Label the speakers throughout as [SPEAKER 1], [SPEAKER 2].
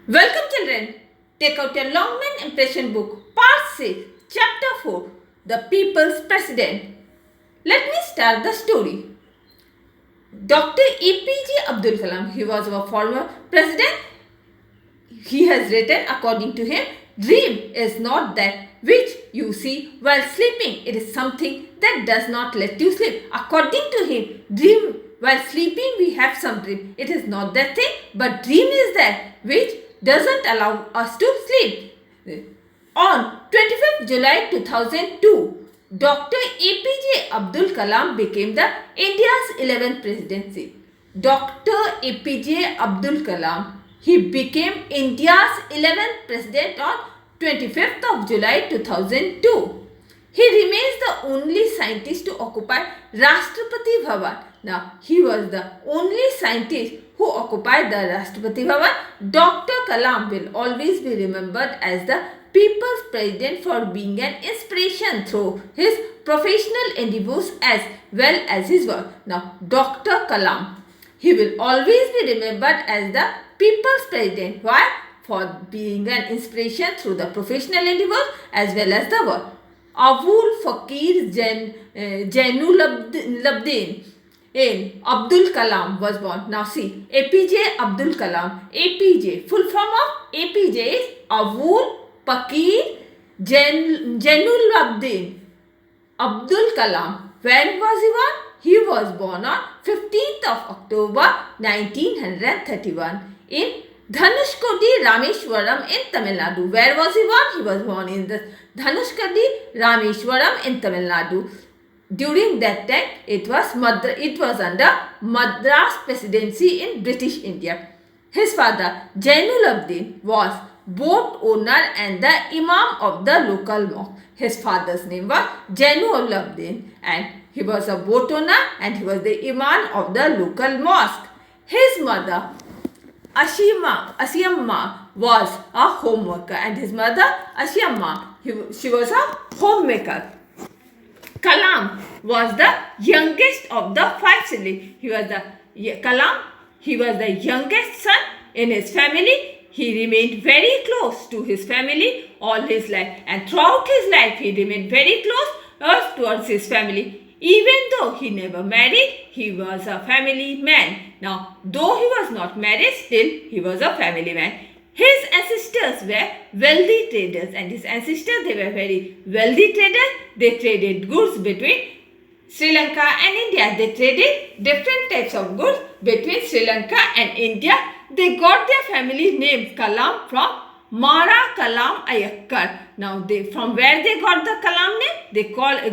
[SPEAKER 1] Welcome children. Take out your Longman Impression book, Part 6, Chapter 4, The People's President. Let me start the story. Dr. APJ Abdul Kalam, he was our former president. He has written, according to him, dream is not that which you see while sleeping. It is something that does not let you sleep. According to him, dream while sleeping we have some dream. It is not that thing, but dream is that which doesn't allow us to sleep. On 25th July 2002, Dr. APJ Abdul Kalam became the India's 11th presidency. Dr. APJ Abdul Kalam, he became India's 11th president on 25th of July 2002. He remains the only scientist to occupy Rashtrapati Bhavan. Now, he was the only scientist who occupied the Rashtrapati Bhavan. Dr. Kalam will always be remembered as the people's president for being an inspiration through his professional endeavors as well as his work. Now, Dr. Kalam, he will always be remembered as the people's president. Why? For being an inspiration through the professional endeavors as well as the work. Abul Fakir Jainuddin in Abdul Kalam was born. Now see, APJ Abdul Kalam. APJ, full form of APJ is Abul Fakir Jainuddin Abdul Kalam. When was he born? He was born on 15th of October 1931 in Dhanushkodi, Rameshwaram in Tamil Nadu. Where was he born? He was born in the Dhanushkodi, Rameshwaram in Tamil Nadu. During that time, it was under Madras Presidency in British India. His father, Jainuddin, was boat owner and the Imam of the local mosque. His father's name was Jainuddin and he was a boat owner and he was the Imam of the local mosque. His mother, Asiamma, was a homeworker and his mother, Asiamma, she was a homemaker. Kalam was the youngest of the 5 siblings. He was the youngest son in his family. He remained very close to his family all his life, and throughout his life he remained very close towards his family. Even though he never married, he was a family man. Now, though he was not married, still he was a family man. His ancestors were wealthy traders, and his ancestors, they were very wealthy traders. They traded goods between Sri Lanka and India. They traded different types of goods between Sri Lanka and India. They got their family name Kalam from Mara Kalam Ayakkar. Now, from where they got the Kalam name? They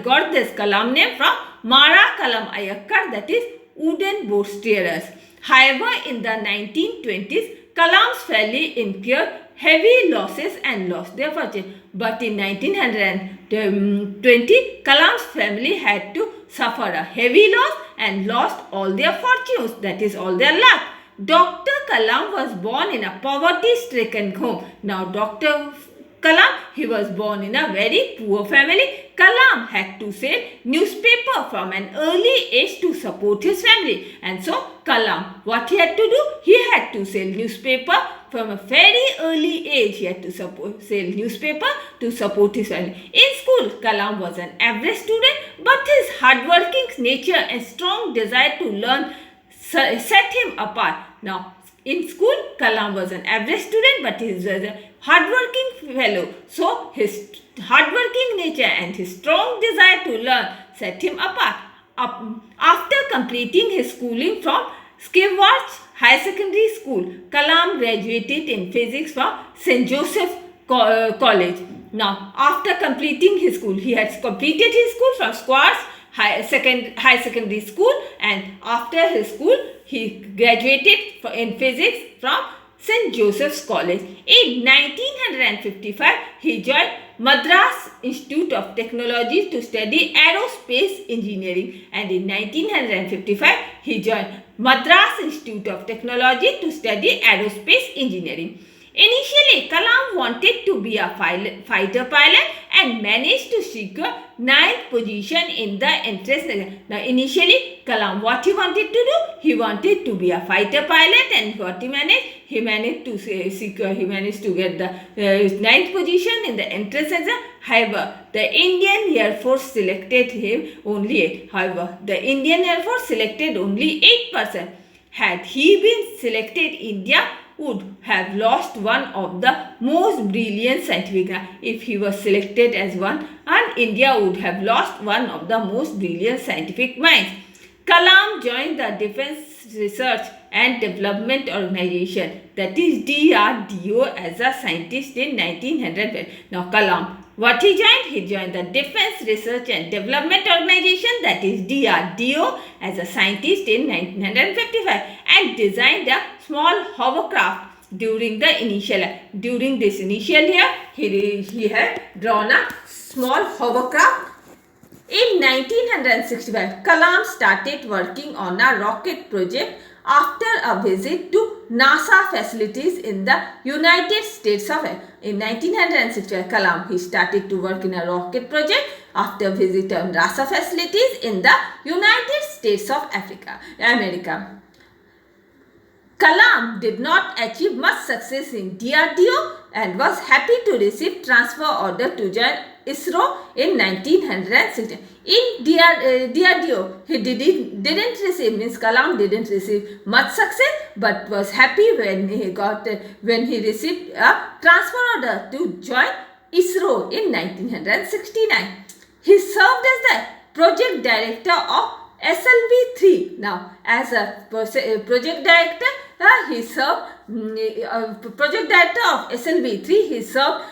[SPEAKER 1] got this Kalam name from Mara Kalam Ayakkar, that is wooden boat steerers. However, in the 1920s, Kalam's family incurred heavy losses and lost their fortune. But in 1920, Kalam's family had to suffer a heavy loss and lost all their fortunes, that is all their luck. Dr. Kalam was born in a poverty-stricken home. Now, Dr. Kalam, he was born in a very poor family. Kalam had to sell newspaper from an early age to support his family. And so, Kalam, what he had to do? He had to sell newspaper from a very early age. He had to sell newspaper to support his family. In school, Kalam was an average student, but his hardworking nature and strong desire to learn set him apart. Now, in school, Kalam was an average student, but he was a hardworking fellow. So, his hardworking nature and his strong desire to learn set him apart. After completing his schooling from Skipwarch High Secondary School, Kalam graduated in physics from St. Joseph College. Now, after completing his school, he had completed his school from Skipwarch High Secondary School, and after his school, he graduated in physics from St. Joseph's College. In 1955, he joined Madras Institute of Technology to study aerospace engineering, and in 1955, he joined Madras Institute of Technology to study aerospace engineering. Initially, Kalam wanted to be a fighter pilot and managed to secure 9th position in the entrance exam. Now, initially, Kalam, what he wanted to do? He wanted to be a fighter pilot, and what he managed? He managed to secure. He managed to get the 9th position in the entrance exam. However, the Indian Air Force selected him only 8. However, the Indian Air Force selected only 8%. Had he been selected, India would have lost one of the most brilliant scientific. If he was selected as one, and India would have lost one of the most brilliant scientific minds. Kalam joined the Defense Research and Development Organization, that is DRDO, as a scientist in 1900. Now Kalam, what he joined? He joined the Defense Research and Development Organization, that is DRDO, as a scientist in 1955 and designed a small hovercraft during this initial year. He had drawn a small hovercraft. In 1965, Kalam started working on a rocket project after a visit to NASA facilities in the United States of America. In 1965, Kalam, he started to work in a rocket project after a visit to NASA facilities in the United States of America. Kalam did not achieve much success in DRDO and was happy to receive transfer order to join ISRO in 1960. In DRDO, he didn't receive, Kalam didn't receive much success, but was happy when he received a transfer order to join ISRO in 1969. He served as the project director of SLV-3. Now, as a project director, he served project director of SLV-3. He served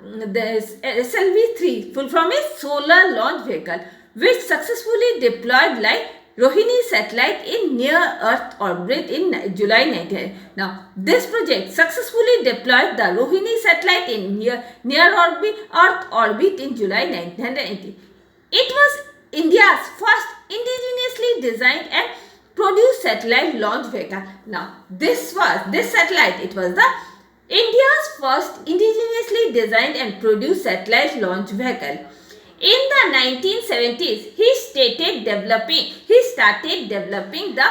[SPEAKER 1] the SLV-3, full from is Solar Launch Vehicle, which successfully deployed like Rohini satellite in near Earth orbit in July 1990. Now, this project successfully deployed the Rohini satellite in near Earth orbit in July 1980. It was India's first indigenously designed and produced satellite launch vehicle. Now, this satellite, it was the India's first indigenously designed and produced satellite launch vehicle. In the 1970s, he started developing the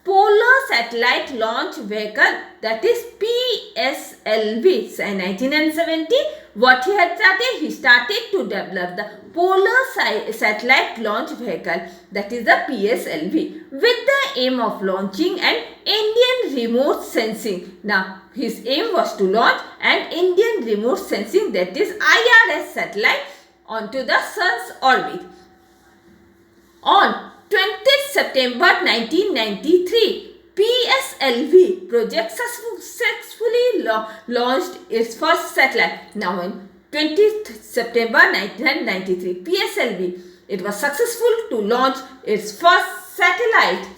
[SPEAKER 1] Polar Satellite Launch Vehicle, that is PSLV. In 1970, what he started to develop the Polar Satellite Launch Vehicle, that is the PSLV, with the aim of launching an Indian remote sensing. Now, his aim was to launch an Indian remote sensing, that is IRS satellite, onto the sun's orbit. On 20th September 1993, PSLV project successfully launched its first satellite. Now, on 20th September 1993, PSLV, it was successful to launch its first satellite.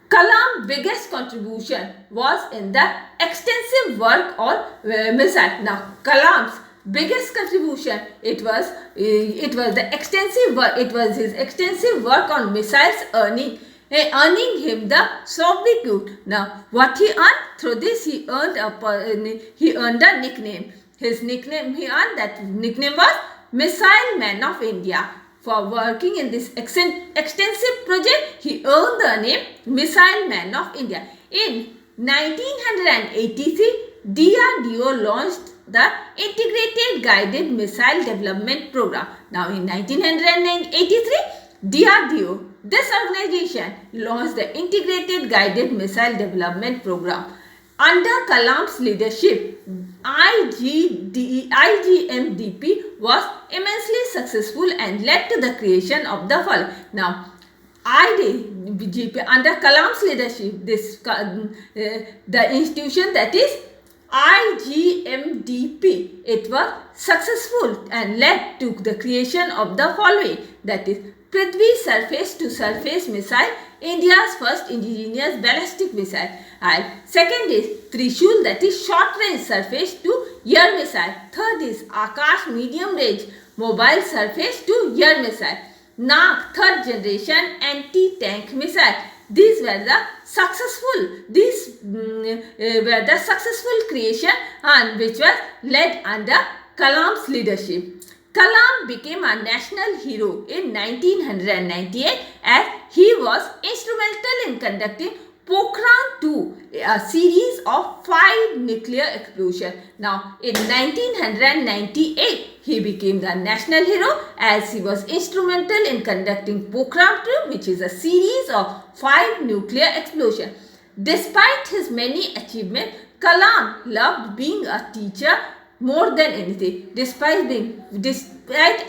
[SPEAKER 1] Kalam's biggest contribution was in the extensive work on missile. Now, Kalam's biggest contribution, it was the extensive work. It was his extensive work on missiles earning him the sobriquet. Now, what he earned through this, he earned a nickname. His nickname, he earned that nickname was Missile Man of India. For working in this extensive project, he earned the name Missile Man of India. In 1983, DRDO launched the Integrated Guided Missile Development Program. Now, in 1983, DRDO, this organization, launched the Integrated Guided Missile Development Program. Under Kalam's leadership, IGMDP was immensely successful and led to the creation of the following. Now, IGMDP, under Kalam's leadership, the institution, that is IGMDP, it was successful and led to the creation of the following, that is Prithvi Surface to Surface Missile, India's first indigenous ballistic missile. And second is Trishul, that is short range surface to air missile. Third is Akash, medium range mobile surface to air missile. Nag, third generation anti-tank missile. these were the successful creation and which was led under Kalam's leadership. Kalam became a national hero in 1998 as he was instrumental in conducting Pokhran 2, a series of 5 nuclear explosions. Now, in 1998, he became the national hero as he was instrumental in conducting Pokhran 2, which is a series of 5 nuclear explosions. Despite his many achievements, Kalam loved being a teacher more than anything. Despite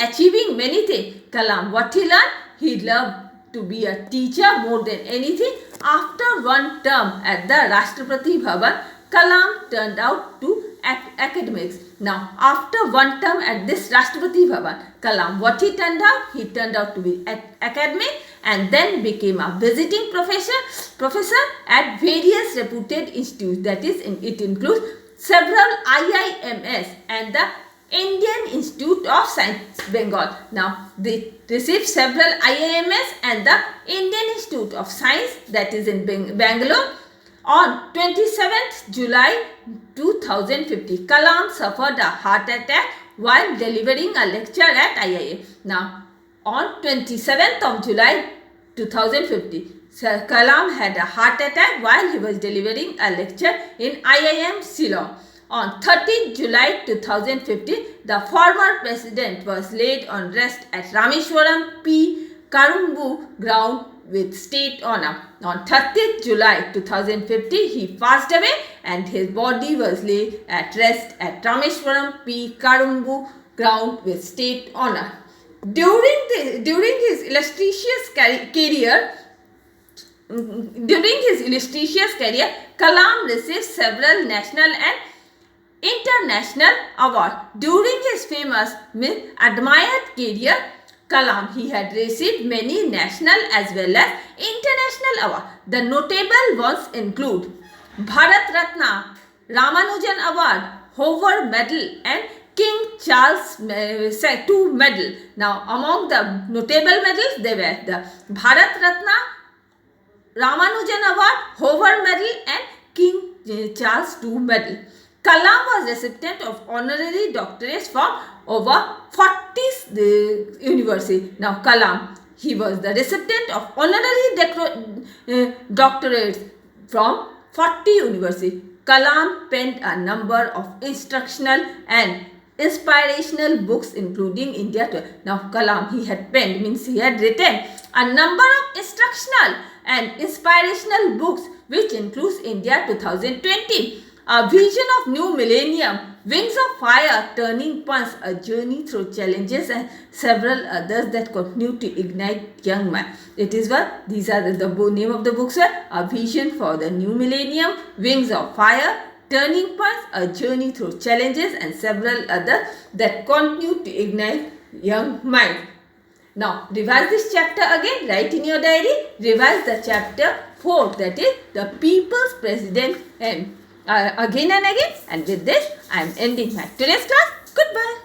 [SPEAKER 1] achieving many things, Kalam, what he learned? He loved to be a teacher more than anything. After one term at the Rashtrapati Bhavan, Kalam turned out to academics. Now, after one term at this Rashtrapati Bhavan, Kalam, what he turned out? He turned out to be academic and then became a visiting professor at various reputed institutes. That is, it includes several IIMs and the Indian Institute of Science, Bengal. Now, they received several IIMs and the Indian Institute of Science, that is in Bangalore. On 27th July 2050, Kalam suffered a heart attack while delivering a lecture at IIM. Now, on 27th of July 2050, Kalam had a heart attack while he was delivering a lecture in IIM Shillong. On 30th July 2015, the former president was laid on rest at Rameswaram P. Karumbu ground with state honor. On 30th July 2050, he passed away and his body was laid at rest at Rameswaram P. Karumbu ground with state honor. During his illustrious career, Kalam received several national and international awards. During his famous admired career, Kalam, he had received many national as well as international awards. The notable ones include Bharat Ratna, Ramanujan Award, Hoover Medal and King Charles II Medal. Now, among the notable medals, they were the Bharat Ratna, Ramanujan Award, Hoover Medal and King Charles II Medal. Kalam was recipient of honorary doctorates from over 40 universities. Now, Kalam, he was the recipient of honorary doctorates from 40 universities. Kalam penned a number of instructional and inspirational books including India. Now, Kalam, he had penned, means he had written a number of instructional and inspirational books which includes India 2020. A Vision of New Millennium, Wings of Fire, Turning Points, A Journey Through Challenges and several others that continue to ignite young minds. These are the name of the books were A Vision for the New Millennium, Wings of Fire, Turning Points, A Journey Through Challenges and several others that continue to ignite young minds. Now, revise this chapter again, write in your diary, revise the chapter 4, that is the People's President and again and again, and with this I am ending my today's class. Goodbye.